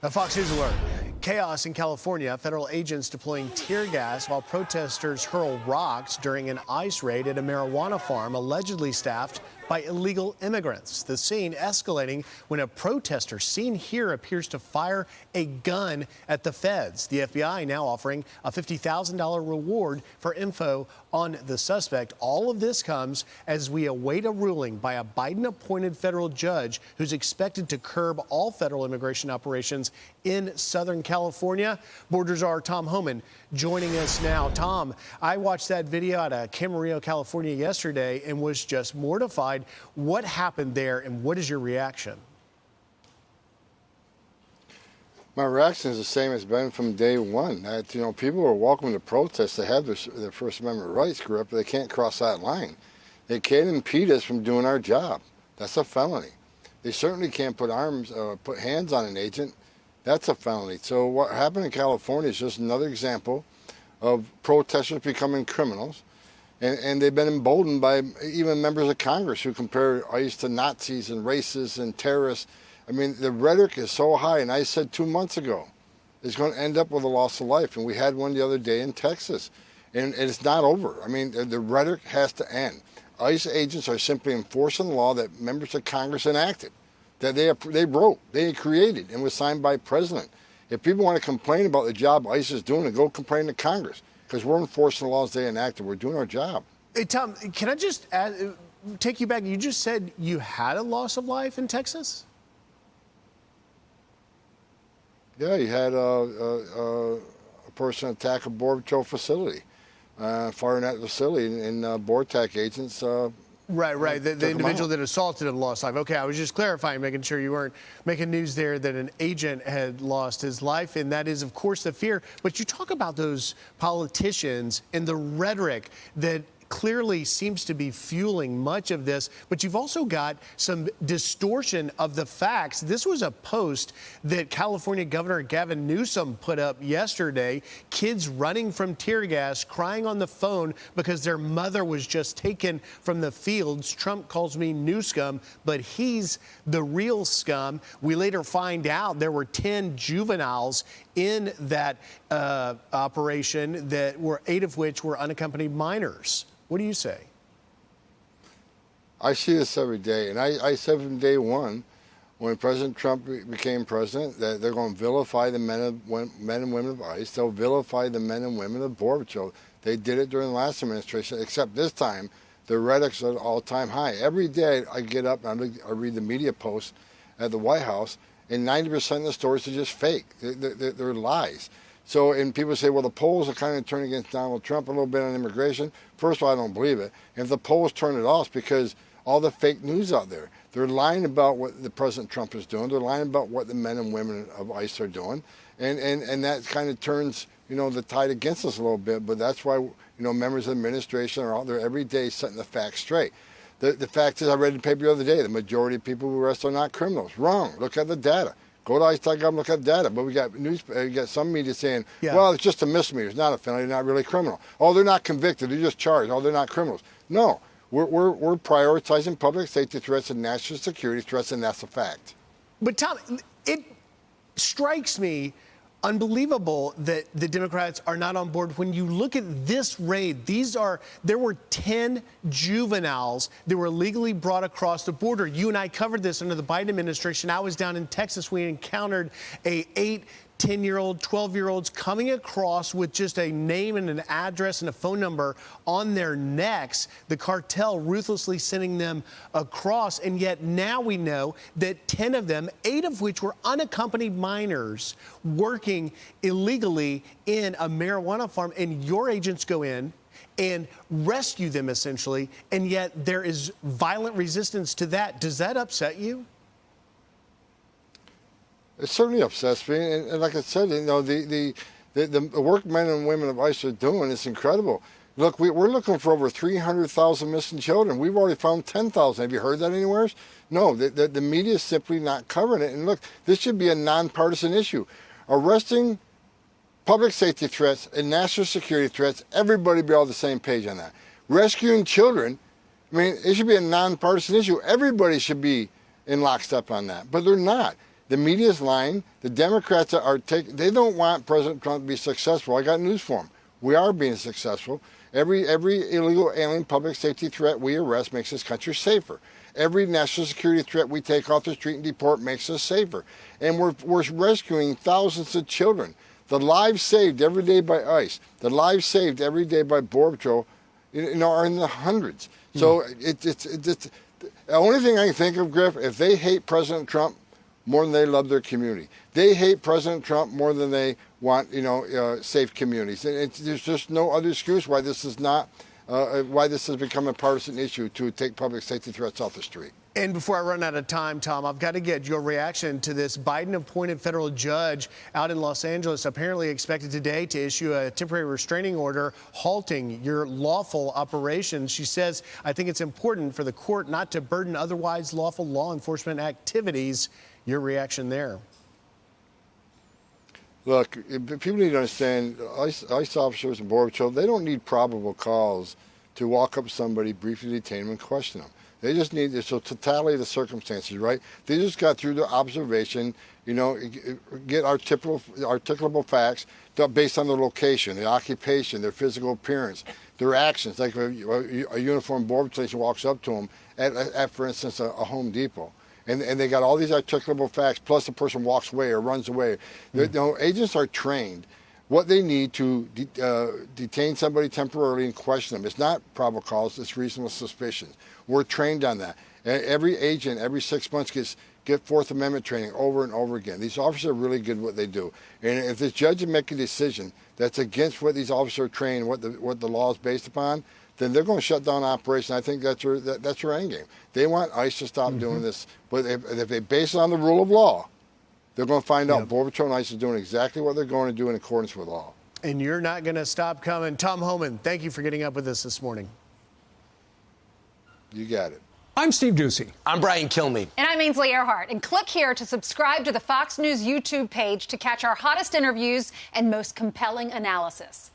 A Fox News alert. Chaos in California. Federal agents deploying tear gas while protesters hurl rocks during an ICE raid at a marijuana farm allegedly staffed by illegal immigrants. The scene escalating when a protester seen here appears to fire a gun at the feds. The FBI now offering a $50,000 reward for info on the suspect. All of this comes as we await a ruling by a Biden-appointed federal judge who's expected to curb all federal immigration operations in Southern California. Border czar Tom Homan joining us now. Tom, I watched that video out of Camarillo, California yesterday and was just mortified. What happened there and what is your reaction? My reaction is the same as been from day one. That, people are welcome to protest. They have their First Amendment rights, but they can't cross that line. They can't impede us from doing our job. That's a felony. They certainly can't put hands on an agent. That's a felony. So what happened in California is just another example of protesters becoming criminals. And they've been emboldened by even members of Congress who compare ICE to Nazis and racists and terrorists. I mean, the rhetoric is so high, and I said 2 months ago, it's going to end up with a loss of life. And we had one the other day in Texas. And it's not over. I mean, the rhetoric has to end. ICE agents are simply enforcing the law that members of Congress enacted, that they wrote, they created, and was signed by the president. If people want to complain about the job ICE is doing, then go complain to Congress, because we're enforcing the laws they enacted. We're doing our job. Hey, Tom, can I just take you back? You just said you had a loss of life in Texas? Yeah, you had a person attack a Border Patrol facility, firing at the facility, and Border Patrol agents. Right. The individual that assaulted him lost life. Okay, I was just clarifying, making sure you weren't making news there that an agent had lost his life, and that is, of course, the fear. But you talk about those politicians and the rhetoric that clearly seems to be fueling much of this, but you've also got some distortion of the facts. This was a post that California Governor Gavin Newsom put up yesterday. Kids running from tear gas, crying on the phone because their mother was just taken from the fields. Trump calls me new scum, but he's the real scum. We later find out there were 10 juveniles in that operation, that were 8 of which were unaccompanied minors. What do you say? I see this every day, and I said from day one, when President Trump became president, that they're going to vilify the men and women of ICE. They'll vilify the men and women of Border Patrol. They did it during the last administration, except this time, the rhetoric's at an all-time high. Every day I get up and I read the media posts at the White House, and 90% of the stories are just fake. They're lies. So, and people say, well, the polls are kind of turning against Donald Trump a little bit on immigration. First of all, I don't believe it. And if the polls turn it off, because all the fake news out there, they're lying about what the President Trump is doing. They're lying about what the men and women of ICE are doing. And that kind of turns, the tide against us a little bit. But that's why, members of the administration are out there every day setting the facts straight. The fact is, I read in the paper the other day, the majority of people who arrest are not criminals. Wrong. Look at the data. Go to ICE.gov and look at the data. But we got some media saying, well, it's just a misdemeanor. It's not a felony. They're not really criminal. Oh, they're not convicted. They're just charged. Oh, they're not criminals. No, we're prioritizing public safety threats and national security threats, and that's a fact. But Tom, it strikes me unbelievable that the Democrats are not on board. When you look at this raid, there were 10 juveniles that were illegally brought across the border. You and I covered this under the Biden administration. I was down in Texas. We encountered 8, 10-year-old, 12-year-olds coming across with just a name and an address and a phone number on their necks, the cartel ruthlessly sending them across. And yet now we know that 10 of them, 8 of which were unaccompanied minors, working illegally in a marijuana farm, and your agents go in and rescue them essentially, and yet there is violent resistance to that. Does that upset you? It certainly upsets me, and like I said, the work men and women of ICE are doing is incredible. Look, we're looking for over 300,000 missing children. We've already found 10,000. Have you heard that anywhere? No, the media is simply not covering it. And look, this should be a nonpartisan issue. Arresting public safety threats and national security threats, everybody be all the same page on that. Rescuing children, it should be a nonpartisan issue. Everybody should be in lockstep on that, but they're not. The media's lying. The Democrats they don't want President Trump to be successful. I got news for them. We are being successful. Every illegal alien public safety threat we arrest makes this country safer. Every national security threat we take off the street and deport makes us safer. And we're rescuing thousands of children. The lives saved every day by ICE, the lives saved every day by Border Patrol, are in the hundreds. So it's the only thing I can think of, Griff, if they hate President Trump more than they love their community. They hate President Trump more than they want, safe communities. And there's just no other excuse why this is not, why this has become a partisan issue to take public safety threats off the street. And before I run out of time, Tom, I've got to get your reaction to this Biden-appointed federal judge out in Los Angeles, apparently expected today to issue a temporary restraining order halting your lawful operations. She says, I think it's important for the court not to burden otherwise lawful law enforcement activities. Your reaction there? Look, people need to understand, ICE officers and Border Patrol, they don't need probable cause to walk up to somebody, briefly detain them, and question them. They just need the totality of the circumstances, right? They just got through the observation, get articulable facts based on their location, their occupation, their physical appearance, their actions. Like a uniformed border station walks up to them at for instance, a Home Depot. And they got all these articulable facts, plus the person walks away or runs away. Agents are trained. What they need to detain somebody temporarily and question them. It's not probable cause, it's reasonable suspicion. We're trained on that. Every agent, every 6 months, get Fourth Amendment training over and over again. These officers are really good at what they do. And if this judge would make a decision that's against what these officers are trained, what the law is based upon, then they're going to shut down operation. I think that's their end game. They want ICE to stop doing this. But if they base it on the rule of law, they're going to find out Border Patrol and ICE is doing exactly what they're going to do in accordance with law. And you're not going to stop coming. Tom Homan, thank you for getting up with us this morning. You got it. I'm Steve Doocy. I'm Brian Kilmeade. And I'm Ainsley Earhart. And click here to subscribe to the Fox News YouTube page to catch our hottest interviews and most compelling analysis.